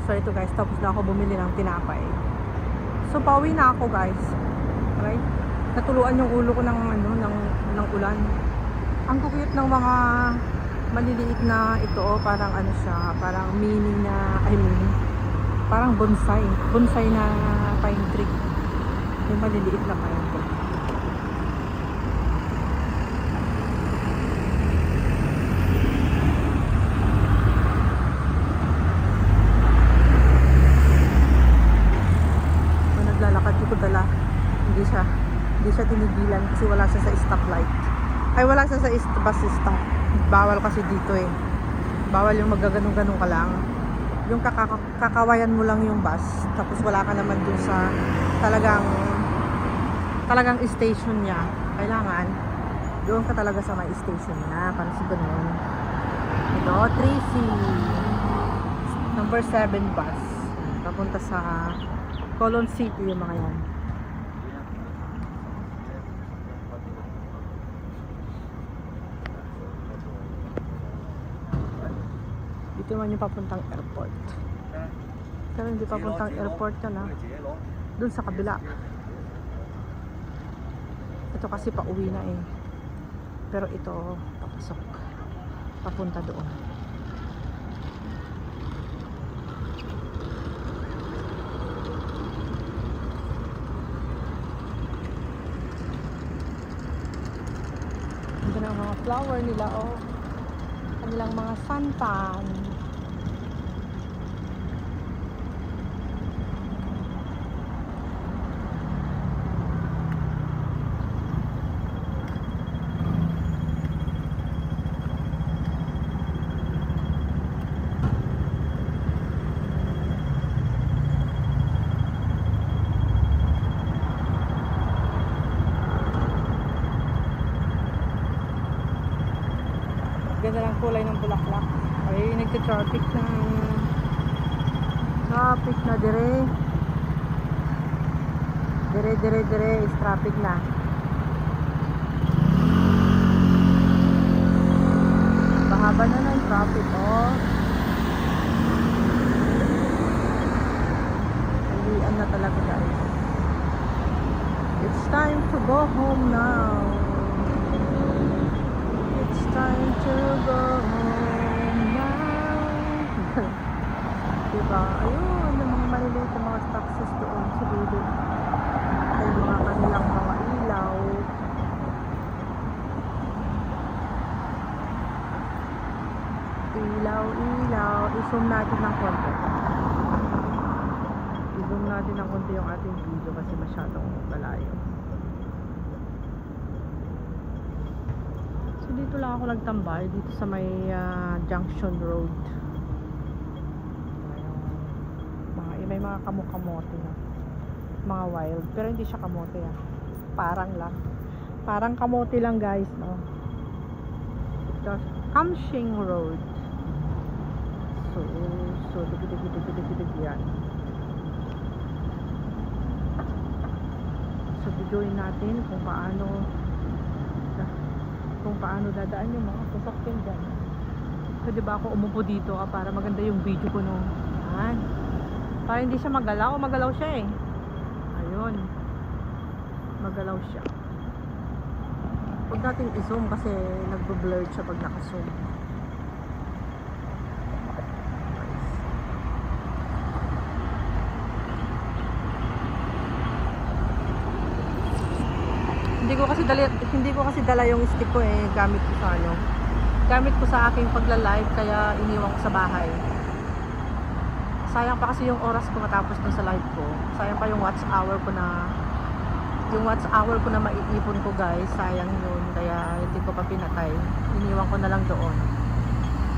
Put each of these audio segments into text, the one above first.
So ito guys, tapos na ako bumili ng tinapay. So pauwi na ako guys. Right? Natuluan yung ulo ko ng ano, ng ulan. Ang cute ng mga maliliit na ito, parang ano siya, parang mini na, parang bonsai. Bonsai na pine tree. Yung maliliit na pine tree. Hindi siya tinigilan kasi wala siya sa stoplight. Ay, wala siya sa bus stop. Bawal kasi dito eh. Bawal yung magaganong-ganong ka lang. Yung kakawayan mo lang yung bus, tapos wala ka naman dun sa talagang station niya. Kailangan doon ka talaga sa may station niya, para sa ganun. Ito, 3C number 7 bus papunta sa Colon City, yung mga yan. Dito naman yung papuntang airport. Pero hindi papuntang airport yan ha. Doon sa kabila. Ito kasi pauwi na eh. Pero ito papasok. Papunta doon. Ito na ang mga flower nila oh. Kanilang mga santan. Ganda lang kulay ng bulaklak. Ay, nagka-traffic na. Traffic na dire. Dire is traffic na. Bahaba na ng traffic oh. Uwian na talaga guys. It's time to go home now. It's time to go home now. Diba? Ayun, yung mga maliliit na mga taxis doon sa dulo. Ay, mga kanilang mga ilaw. Ilaw. I-zoom natin ng konti. I-zoom natin ng konti yung ating video kasi masyadong malayo. Dito lang ako nagtambay dito sa may Junction Road. May mga kamote na mga wild, pero hindi siya kamote parang kamote lang guys no. Ito Kamshing Road. So dig yan. So videoin natin kung paano dadaan yung mga sasakyan dyan. So diba ako umupo dito para maganda yung video ko nung para hindi siya magalaw siya eh. Ayun, magalaw siya. Huwag natin i-zoom kasi nagbo-blur siya pag naka-zoom. Hindi ko kasi dala yung stick ko eh, gamit ko sa aking pagla-live, kaya iniwan ko sa bahay. Sayang pa kasi yung oras ko matapos dun sa live ko. Sayang pa yung watch hour ko na maiipon ko guys. Sayang yun, kaya hindi ko pa pinatay. Iniwan ko na lang doon.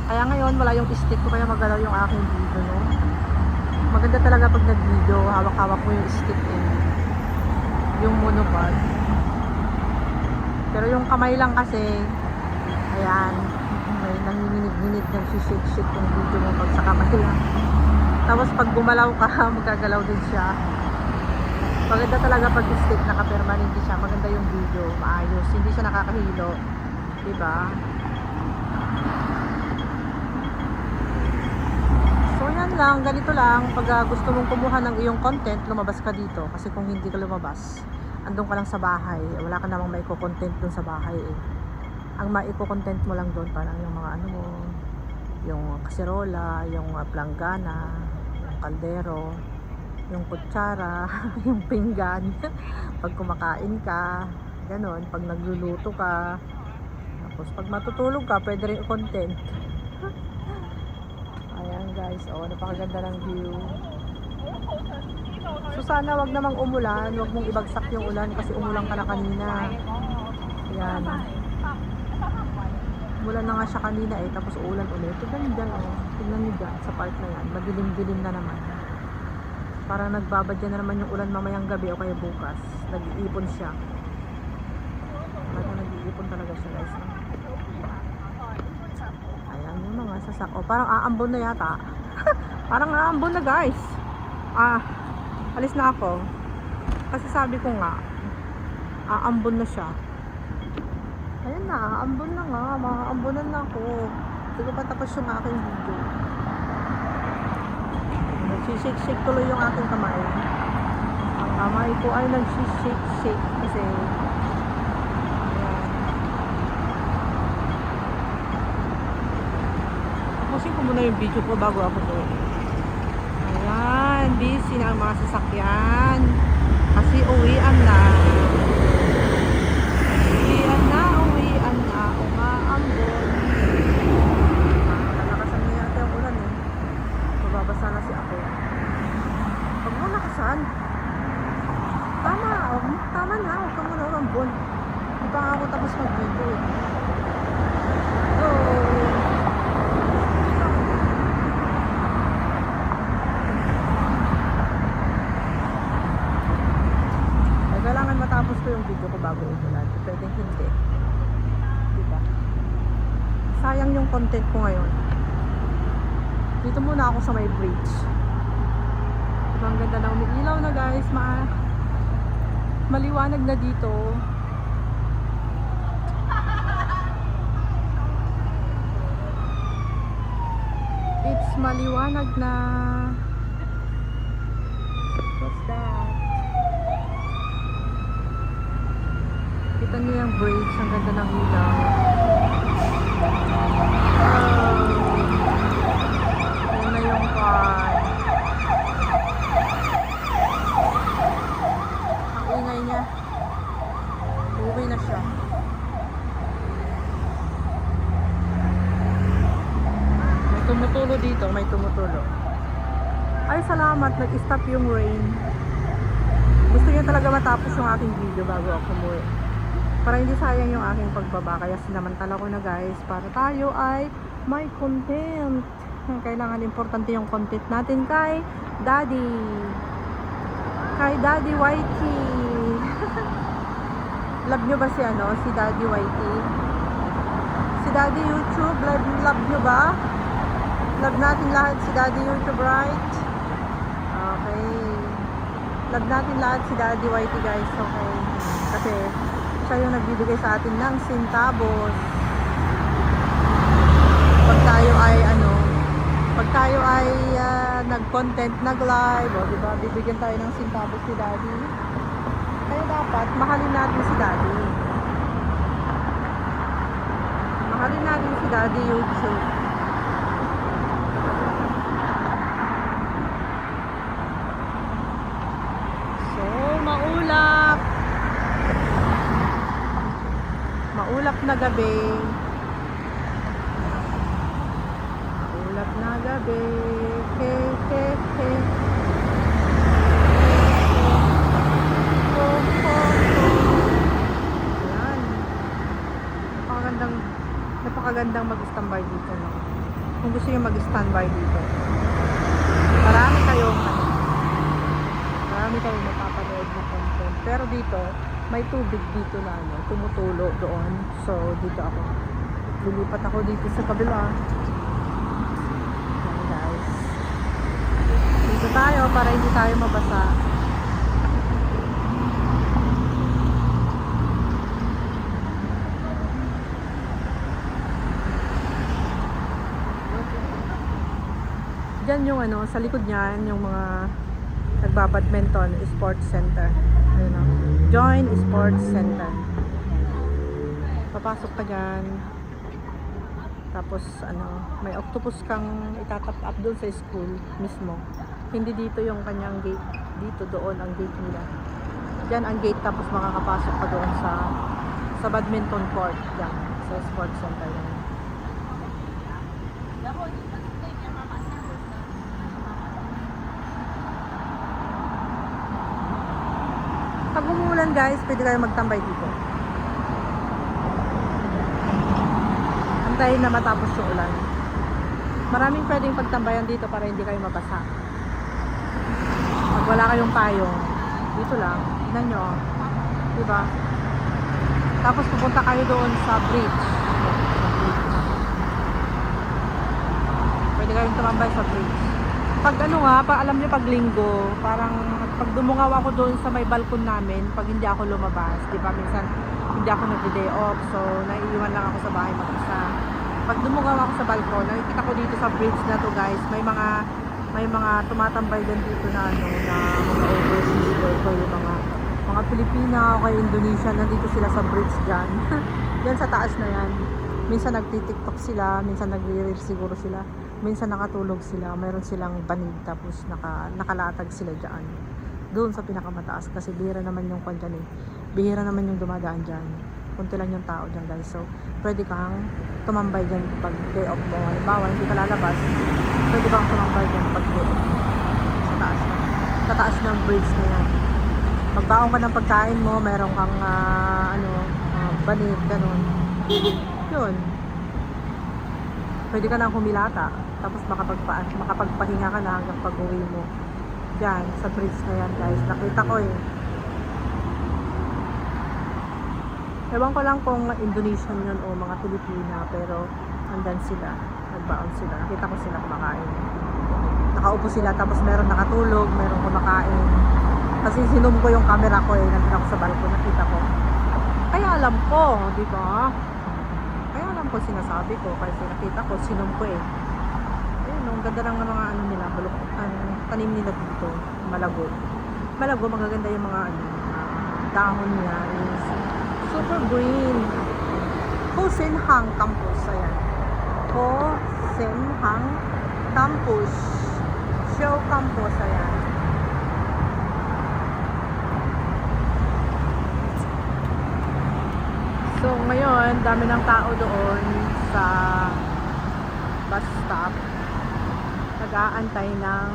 Kaya ngayon wala yung stick ko, kaya magalaw yung aking video no. Maganda talaga pag nag-video, hawak-hawak mo yung stick eh. Yung monopod. Pero yung kamay lang kasi, ayan, may nanginginig-ginig, nagsishake-shake yung video mo pag sa kamay lang. Tapos pag gumalaw ka, magagalaw din siya. Maganda talaga pag stick, naka-permanente siya. Maganda yung video, maayos. Hindi siya nakakahilo. Diba? So yan lang, ganito lang, pag gusto mong kumuha ng iyong content, lumabas ka dito. Kasi kung hindi ka lumabas, andun ka lang sa bahay, wala ka namang maiko-content dun sa bahay eh. Ang maiko-content mo lang doon parang yung mga ano mo, yung kaserola, yung planggana, yung kaldero, yung kutsara, yung pinggan. Pag kumakain ka, ganon, pag nagluluto ka, tapos pag matutulog ka, pwede rin i-content. Ayan guys, oh, napakaganda ng view. So sana wag namang umulan, wag mong ibagsak yung ulan kasi umulan ka na kanina. Ayan. Umulan na nga siya kanina eh, tapos ulan ulit. Tignan nyo dyan, oh. Tignan nyo dyan sa part na yan. Madilim-dilim na naman. Parang nagbabadya na naman yung ulan mamayang gabi o kaya bukas. Nag-iipon siya. Parang nag-iipon talaga siya guys. Ayan yung mga sasak. Oh, parang aambon na yata. Parang aambon na guys. Alis na ako. Kasi sabi ko nga, aambon na siya. Ayan na, aambon na nga. Maaambonan na ako. Hindi ko pa tapos yung aking video. Nagsishake-shake tuloy yung aking kamay. Ang kamay ko ay nagsishake-shake kasi tapusin ko muna yung video ko bago ako to. Ayan, busy na ang mga sasakyan kasi uwian na, umaambon. Nalakasan na yata yung ulan eh. Mababasa na si ako. Huwag mo lakasan. Tama na, huwag ka muna umambon. Hindi pa nga ako tapos mag-video eh. So kailangan matapos ko yung video ko bago umulan. Pwedeng hindi. Diba? Sayang yung content ko ngayon. Dito muna ako sa may bridge. Diba, ang ganda na umiilaw na guys. Maliwanag na dito. It's maliwanag na. What's that? Kita niyo yung bridge, ang ganda ng ilaw. Yun na yung car. Ang ingay niya. Uwi na siya. May tumutulo dito, may tumutulo. Ay salamat, nag-stop yung rain. Gusto niya talaga matapos yung aking video bago ako umuwi. Para hindi sayang yung aking pagbaba. Kaya sinamantala ko na guys, para tayo ay may content. Kailangan importante yung content natin kay Daddy. Kay Daddy Whitey. Love nyo ba si Daddy Whitey? Si Daddy YouTube, love nyo ba? Love natin lahat si Daddy YouTube, right? Okay. Love natin lahat si Daddy Whitey guys, okay? Kasi siya yung nagbibigay sa atin ng centavos. Pag tayo ay nag-content, nag-live, o diba, bibigyan tayo ng centavos si Daddy. Kaya dapat mahalin natin si Daddy. Mahalin natin si Daddy YouTube. So, maulap na gabi. Maulap na gabi. He. Ayan. Napakagandang mag-standby dito, no? Kung gusto nyo mag-standby dito, marami kayong mapapanood na content. Pero dito may tubig dito na tumutulo doon. So dito ako lilipat ako dito sa kabila. Ayan guys, dito tayo para hindi tayo mabasa. Diyan yung ano, sa likod niyan, yung mga nagbabadminton, sports center. Ayun o. Join Sports Center. Papasok ka dyan. Tapos ano, may octopus kang itatap up doon sa school mismo. Hindi dito yung kanyang gate. Dito doon ang gate nila. Diyan ang gate, tapos makakapasok ka doon sa badminton court. Diyan, sa sports center. Yan. Pag umuulan guys, pwede kayo magtambay dito. Antayin na matapos yung ulan. Maraming pwedeng pagtambayan dito para hindi kayo mabasa. Pag wala kayong payong, dito lang, tignan nyo, diba? Tapos pupunta kayo doon sa bridge. Pwede kayong tumambay sa bridge. Pag ano nga, alam nyo pag linggo, parang pag dumungaw ako doon sa may balkon namin, pag hindi ako lumabas, diba? Minsan hindi ako nag-day off, so naiiwan lang ako sa bahay mag-isa. Pag dumungaw ako sa balkon, nakikita ko dito sa bridge na to guys, may mga tumatambay din dito na ano, na mga overseas worker, yung mga Pilipina o kay Indonesia, nandito sila sa bridge dyan. Yan sa taas na yan. Minsan nagtitiktok sila, minsan nagre-reel siguro sila, minsan nakatulog sila, mayroon silang banig, tapos nakalatag sila dyan. Doon sa pinakamataas, kasi bihira naman yung kwan dyan eh. Bihira naman yung dumadaan dyan. Kunti lang yung tao dyan guys. So, pwede kang tumambay dyan pag day off mo. Halimbawa, hindi ka lalabas, pwede kang tumambay dyan pag day off mo. Sa taas na. Sa taas ng bridge na yan. Pagbaon ka ng pagkain mo, meron kang banig, ganun. Yun. Pwede ka nang humilata. Tapos makapagpahinga ka na hanggang pag-uwi mo. Yan, sa bridge na yan guys. Nakita ko eh. Ewan ko lang kung Indonesian yun o mga Pilipina, pero andan sila. Nagbaon sila. Nakita ko sila kumakain. Nakaupo sila, tapos meron nakatulog, meron kumakain. Kasi sinum ko yung camera ko eh. Nandun ako sa balkon, nakita ko. Kaya alam ko, di ba? Kaya alam ko sinasabi ko. Kasi nakita ko, sinum ko eh. Ayun, ang ganda ng mga ano nila, ang tanim nila dito. Malago. Malago, magaganda yung mga dahon niya is super green. Ho Sin Hang Campus. Ayan. Ho Sin Hang Campus. Show Campus. Ayan. So ngayon, dami ng tao doon sa bus stop. Nag-aantay ng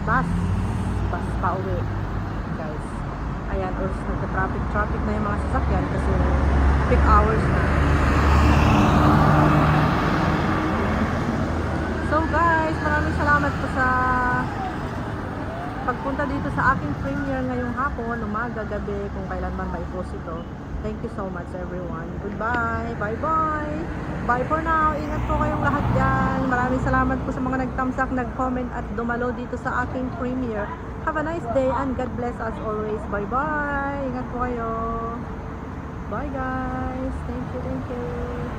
bus pa uwi guys. Ayan, or nagka-traffic na yung mga sasakyan kasi peak hours na. So guys, maraming salamat po sa pagpunta dito sa aking premiere ngayong hapon, umaga, gabi, kung kailan man ma-post ito. Thank you so much everyone. Goodbye. Bye-bye. Bye for now. Ingat po kayong lahat dyan. Maraming salamat po sa mga nag-thumbs up, nag-comment at dumalo dito sa aking premiere. Have a nice day and God bless as always. Bye-bye. Ingat po kayo. Bye guys. Thank you.